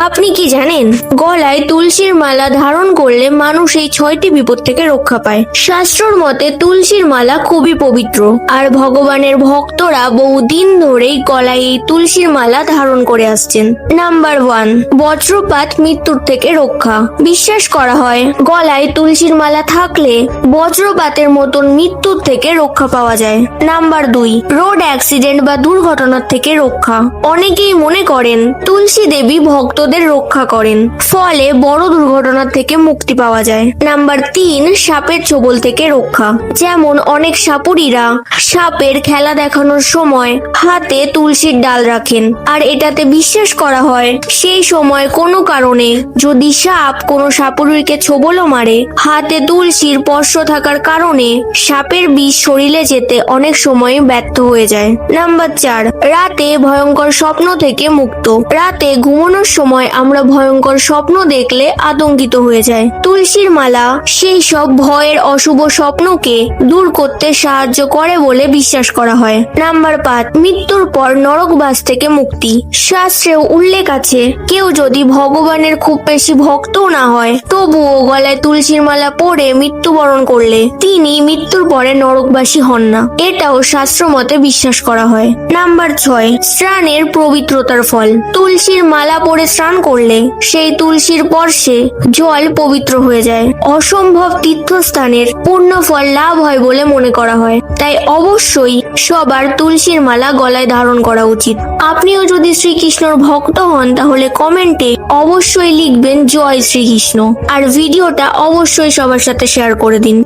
আপনি কি জানেন গলায় তুলসীর মালা ধারণ করলে মানুষ এই 6টি বিপদ থেকে রক্ষা পায়। শাস্ত্রর মতে তুলসীর মালা খুবই পবিত্র, আর ভগবানের ভক্তরা বহুদিন ধরেই গলায় এই তুলসীর মালা ধারণ করে আসছেন। নাম্বার 1, বজ্রপাত মৃত্যুর থেকে রক্ষা। বিশ্বাস করা হয় গলায় তুলসীর মালা থাকলে বজ্রপাতের মতন মৃত্যুর থেকে রক্ষা পাওয়া যায়। নাম্বার 2, রোড অ্যাক্সিডেন্ট বা দুর্ঘটনার থেকে রক্ষা। অনেকেই মনে করেন তুলসী দেবী ভক্তদের রক্ষা করেন, ফলে বড় দুর্ঘটনা থেকে মুক্তি পাওয়া যায়। নাম্বার 3, সাপের ছোবল থেকে রক্ষা। যেমন অনেক সাপুড়িরা সাপের খেলা দেখানোর সময় হাতে তুলসীর ডাল রাখেন, আর এটাতে বিশ্বাস করা হয় সেই সময় কোনো কারণে যদি সাপ কোনো সাপুড়িকে ছোবলও মারে, হাতে তুলসীর স্পর্শ থাকার কারণে সাপের বিষ শরীরে যেতে অনেক সময় ব্যর্থ হয়ে যায়। নাম্বার 4, রাতে ভয়ঙ্কর স্বপ্ন থেকে মুক্ত। রাতে ঘুমানোর সময় আমরা ভয়ঙ্কর স্বপ্ন দেখলে আতঙ্কিত হয়ে যায়। তুলসীর মালা সেই সব ভয়ের অশুভ স্বপ্নকে দূর করতে সাহায্য করে বলে বিশ্বাস করা হয়। নাম্বার 5, মৃত্যুর পর নরকবাস থেকে মুক্তি। শাস্ত্রেও উল্লেখ আছে কেউ যদি ভগবানের খুব বেশি ভক্তও না হয়, তবুও গলায় তুলসীর মালা পরে মৃত্যুবরণ করলে তিনি মৃত্যুর পরে নরকবাসী হন না। এটাও শাস্ত্র মতে বিশ্বাস করা হয়। নাম্বার 6, স্নানের পবিত্রতার ফল। তুলসীর মালা পরে স্নান করলে সেই তুলসীর স্পর্শে জল পবিত্র হয়ে যায়। অসম্ভব তীর্থস্থানের পূর্ণ ফল লাভ হয় বলে মনে করা হয়। তাই অবশ্যই সবার তুলসীর মালা গলায় ধারণ করা উচিত। আপনিও যদি শ্রীকৃষ্ণর ভক্ত হন তাহলে কমেন্টে অবশ্যই লিখবেন জয় শ্রীকৃষ্ণ, আর ভিডিওটা অবশ্যই সবার সাথে শেয়ার করে দিন।